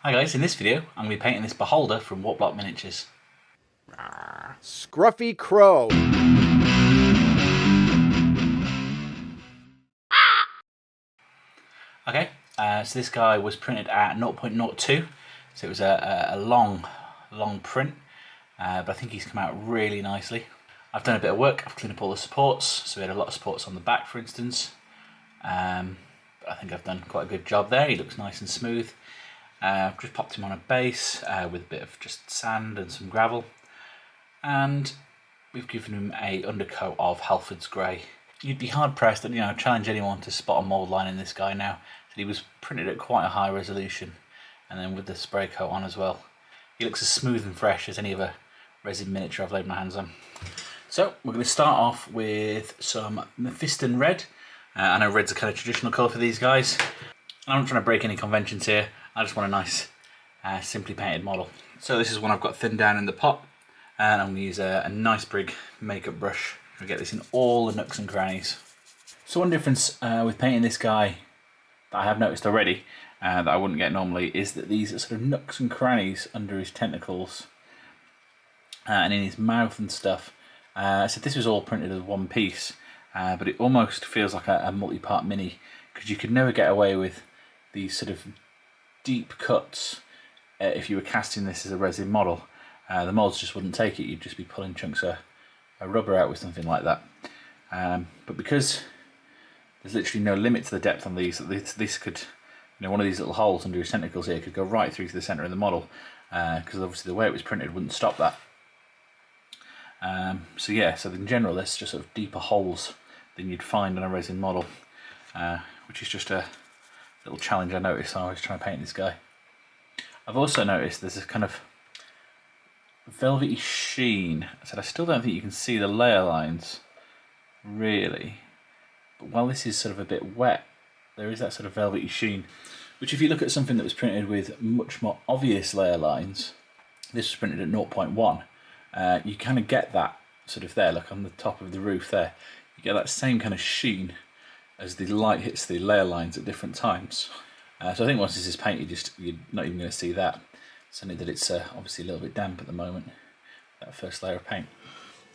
Hi guys, in this video I'm going to be painting this beholder from Warploque Miniatures. Scruffy Crow. Okay, so this guy was printed at 0.02, so it was a long print, but I think he's come out really nicely. I've done a bit of work, I've cleaned up all the supports, so we had a lot of supports on the back for instance. But I think I've done quite a good job there, he looks nice and smooth. Just popped him on a base with a bit of just sand and some gravel. And we've given him a undercoat of Halford's Grey. You'd be hard pressed to challenge anyone to spot a mould line in this guy now. He was printed at quite a high resolution, and then with the spray coat on as well. He looks as smooth and fresh as any other resin miniature I've laid my hands on. So we're going to start off with some Mephiston Red. I know red's a kind of traditional colour for these guys. I'm not trying to break any conventions here, I just want a nice simply painted model. So this is one I've got thinned down in the pot, and I'm going to use a nice big makeup brush to get this in all the nooks and crannies. So one difference with painting this guy that I have noticed already, that I wouldn't get normally, is that these sort of nooks and crannies under his tentacles and in his mouth and stuff. So this was all printed as one piece, but it almost feels like a multi-part mini, because you could never get away with these sort of deep cuts if you were casting this as a resin model. The molds just wouldn't take it, you'd just be pulling chunks of rubber out with something like that. But because there's literally no limit to the depth on these, this could, one of these little holes under his tentacles here could go right through to the centre of the model, because obviously the way it was printed wouldn't stop that. So in general there's just sort of deeper holes than you'd find on a resin model, which is just a little challenge I noticed when I was trying to paint this guy. I've also noticed there's this kind of velvety sheen. I still don't think you can see the layer lines really, but while this is sort of a bit wet, there is that sort of velvety sheen, which if you look at something that was printed with much more obvious layer lines, this was printed at 0.1, you kind of get that sort of there, look on the top of the roof there, you get that same kind of sheen as the light hits the layer lines at different times. So I think once this is painted, you're not even going to see that. It's only that it's obviously a little bit damp at the moment, that first layer of paint.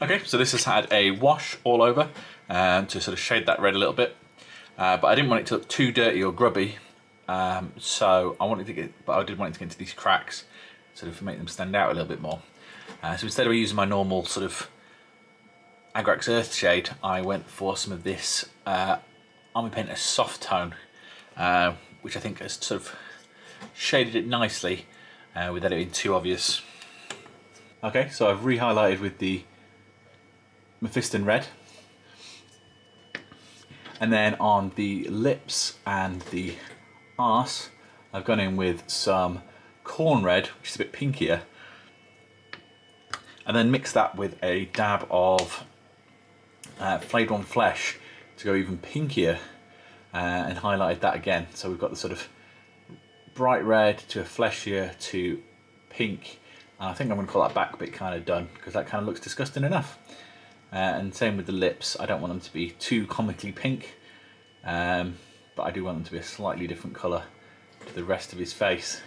Okay, so this has had a wash all over to sort of shade that red a little bit, but I didn't want it to look too dirty or grubby, so I did want it to get into these cracks, sort of make them stand out a little bit more. So instead of using my normal sort of Agrax Earth shade, I went for some of this Army Painter Soft Tone, which I think has sort of shaded it nicely without it being too obvious. Okay, so I've re-highlighted with the Mephiston Red, and then on the lips and the arse I've gone in with some Corn Red, which is a bit pinkier, and then mix that with a dab of Flayed One Flesh to go even pinkier, and highlighted that again. So we've got the sort of bright red to a fleshier to pink, and I think I'm going to call that back bit kind of done, because that kind of looks disgusting enough. And same with the lips, I don't want them to be too comically pink, but I do want them to be a slightly different colour to the rest of his face.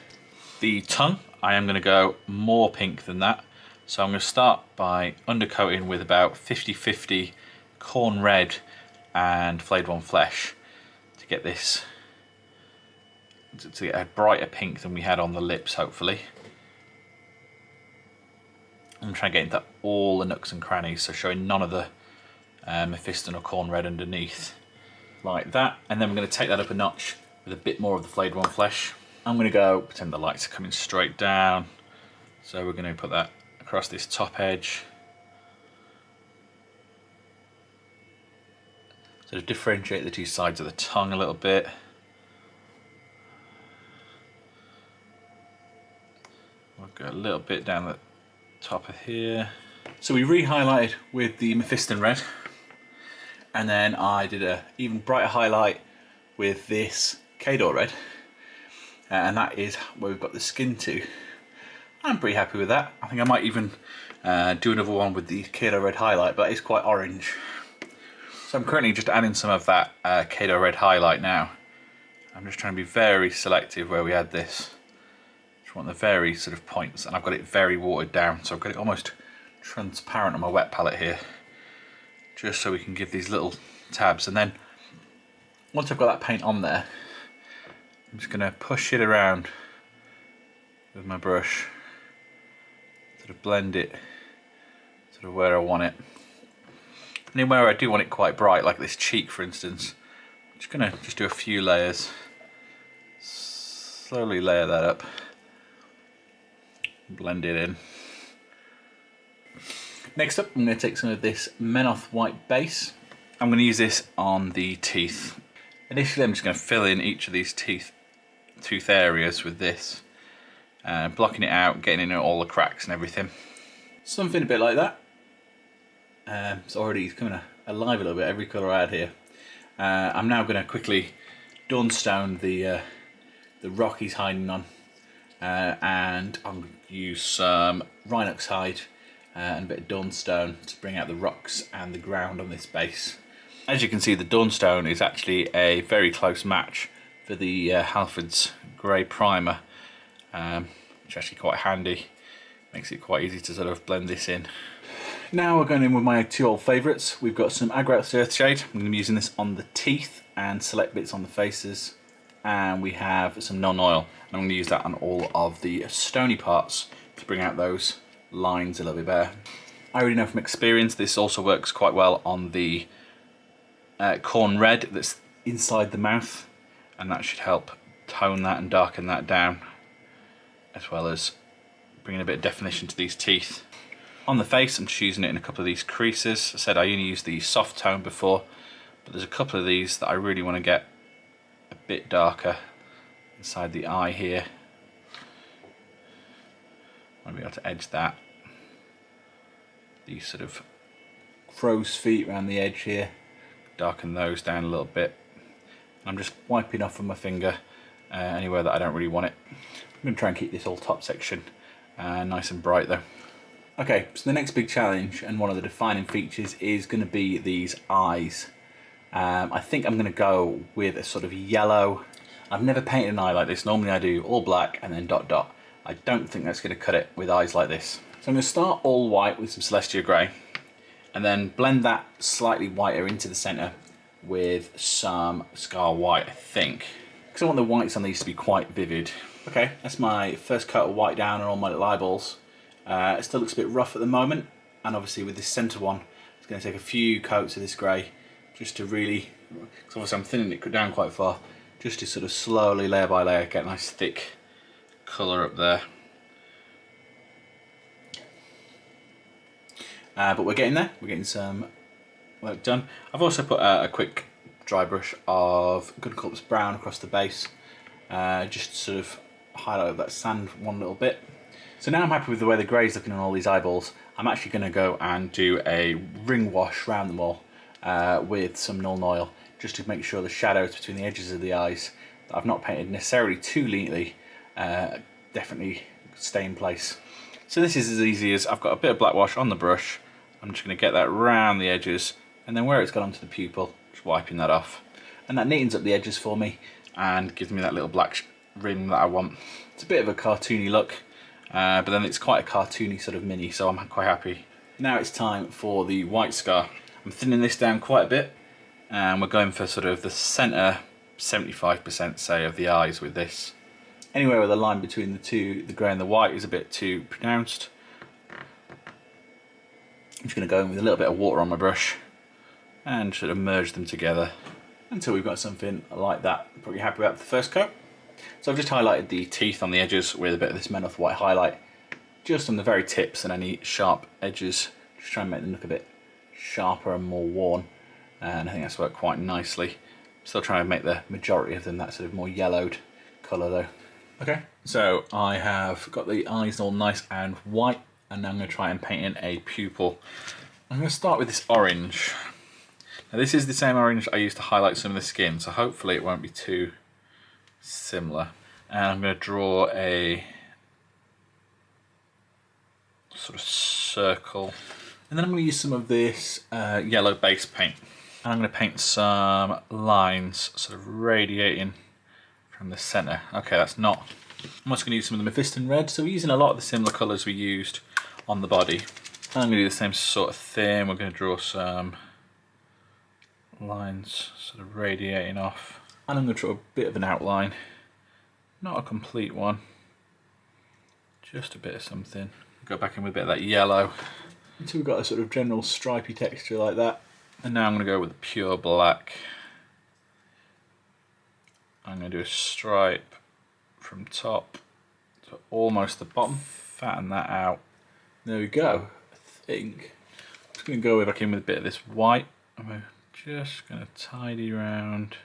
The tongue, I am going to go more pink than that, so I'm going to start by undercoating with about 50-50 Corn Red and Flayed One Flesh to get this, to get a brighter pink than we had on the lips, hopefully. I'm trying to get into all the nooks and crannies, so showing none of the Mephiston or Corn Red underneath, like that. And then we're going to take that up a notch with a bit more of the Flayed One Flesh. I'm going to go, pretend the lights are coming straight down, so we're going to put that across this top edge. Sort of differentiate the two sides of the tongue a little bit. We'll go a little bit down the top of here. So we re-highlighted with the Mephiston Red, and then I did a even brighter highlight with this Cador Red, and that is where we've got the skin to. I'm pretty happy with that. I think I might even do another one with the Cador Red highlight, but it's quite orange. So I'm currently just adding some of that Cador Red highlight now. I'm just trying to be very selective where we add this. Just want the very sort of points, and I've got it very watered down, so I've got it almost transparent on my wet palette here, just so we can give these little tabs. And then once I've got that paint on there, I'm just going to push it around with my brush, sort of blend it sort of where I want it. And then where I do want it quite bright, like this cheek for instance, I'm just going to do a few layers, slowly layer that up, blend it in. Next up, I'm going to take some of this Menoth white base. I'm going to use this on the teeth. Initially I'm just going to fill in each of these tooth areas with this, blocking it out, getting in all the cracks and everything. Something a bit like that. It's already coming alive a little bit, every colour I add here. I'm now going to quickly Dawnstone the rock he's hiding on, and I'm going to use some Rhinox hide and a bit of Dawnstone to bring out the rocks and the ground on this base. As you can see, the Dawnstone is actually a very close match for the Halford's grey primer, which is actually quite handy. Makes it quite easy to sort of blend this in. Now we're going in with my two old favourites. We've got some Agrax Earthshade. I'm going to be using this on the teeth and select bits on the faces. And we have some non-oil. I'm going to use that on all of the stony parts to bring out those lines a little bit better. I already know from experience this also works quite well on the corn red that's inside the mouth, and that should help tone that and darken that down, as well as bringing a bit of definition to these teeth. On the face, I'm just using it in a couple of these creases. I said I only used the soft tone before, but there's a couple of these that I really want to get a bit darker inside the eye here. I want to be able to edge that. These sort of crow's feet around the edge here, darken those down a little bit. I'm just wiping off with my finger anywhere that I don't really want it. I'm going to try and keep this whole top section nice and bright though. Okay, so the next big challenge and one of the defining features is going to be these eyes. I think I'm going to go with a sort of yellow. I've never painted an eye like this. Normally I do all black and then dot dot. I don't think that's going to cut it with eyes like this. So I'm going to start all white with some Celestia Grey, and then blend that slightly whiter into the centre with some Scar White, I think, because I want the whites on these to be quite vivid. Okay, that's my first coat of white down on all my little eyeballs. It still looks a bit rough at the moment, and obviously with this centre one, it's going to take a few coats of this grey just to really, because obviously I'm thinning it down quite far, just to sort of slowly, layer by layer, get a nice thick colour up there. But we're getting there, we're getting some work done. I've also put a quick dry brush of Good Corpse Brown across the base, just to sort of highlight that sand one little bit. So now I'm happy with the way the grey's looking on all these eyeballs. I'm actually going to go and do a ring wash around them all with some Nuln Oil, just to make sure the shadows between the edges of the eyes that I've not painted necessarily too neatly definitely stay in place. So this is as easy as I've got a bit of black wash on the brush. I'm just going to get that round the edges, and then where it's got onto the pupil, just wiping that off. And that neatens up the edges for me and gives me that little black rim that I want. It's a bit of a cartoony look, but then it's quite a cartoony sort of mini, so I'm quite happy. Now it's time for the white scar. I'm thinning this down quite a bit, and we're going for sort of the centre 75% say of the eyes with this. Anywhere where the line between the two, the grey and the white, is a bit too pronounced, I'm just going to go in with a little bit of water on my brush and sort of merge them together until we've got something like that. Pretty happy about the first coat. So I've just highlighted the teeth on the edges with a bit of this Menoth white highlight, just on the very tips and any sharp edges, just try and make them look a bit sharper and more worn, and I think that's worked quite nicely. Still trying to make the majority of them that sort of more yellowed colour though. Okay, so I have got the eyes all nice and white, and now I'm going to try and paint in a pupil. I'm going to start with this orange. Now this is the same orange I used to highlight some of the skin, so hopefully it won't be too similar. And I'm going to draw a sort of circle, and then I'm going to use some of this yellow base paint, and I'm going to paint some lines sort of radiating from the centre. Okay, that's not I'm also going to use some of the Mephiston red, so we're using a lot of the similar colours we used on the body. And I'm going to do the same sort of thing. We're going to draw some lines sort of radiating off. And I'm going to draw a bit of an outline. Not a complete one. Just a bit of something. Go back in with a bit of that yellow. Until we've got a sort of general stripy texture like that. And now I'm going to go with the pure black. I'm going to do a stripe from top to almost the bottom. Fatten that out. There we go. I think I'm just going to go back in with a bit of this white. And we're just going to tidy around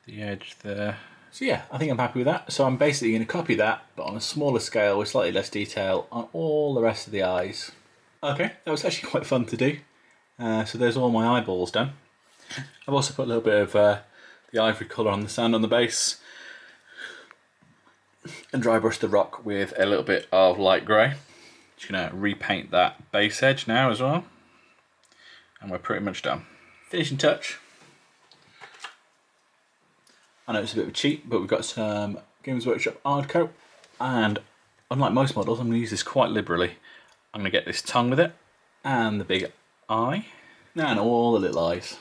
the edge there. So yeah, I think I'm happy with that. So I'm basically going to copy that, but on a smaller scale with slightly less detail on all the rest of the eyes. Okay, that was actually quite fun to do. So there's all my eyeballs done. I've also put a little bit of the ivory colour on the sand on the base. And dry brush the rock with a little bit of light grey. Just going to repaint that base edge now as well. And we're pretty much done. Finishing touch. I know it's a bit of a cheat, but we've got some Games Workshop hard coat, and unlike most models, I'm going to use this quite liberally. I'm going to get this tongue with it, and the big eye, and all the little eyes.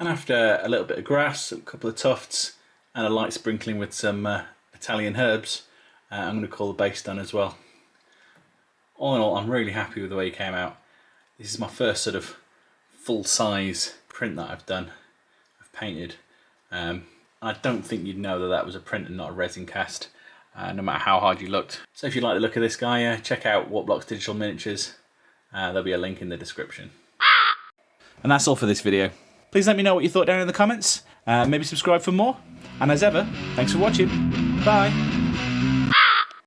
And after a little bit of grass, a couple of tufts, and a light sprinkling with some Italian herbs, I'm going to call the base done as well. All in all, I'm really happy with the way it came out. This is my first sort of full-size print that I've done. I've painted. I don't think you'd know that that was a print and not a resin cast, no matter how hard you looked. So if you like the look of this guy, check out Warploque's digital miniatures. There'll be a link in the description. And that's all for this video. Please let me know what you thought down in the comments. Maybe subscribe for more. And as ever, thanks for watching. Bye.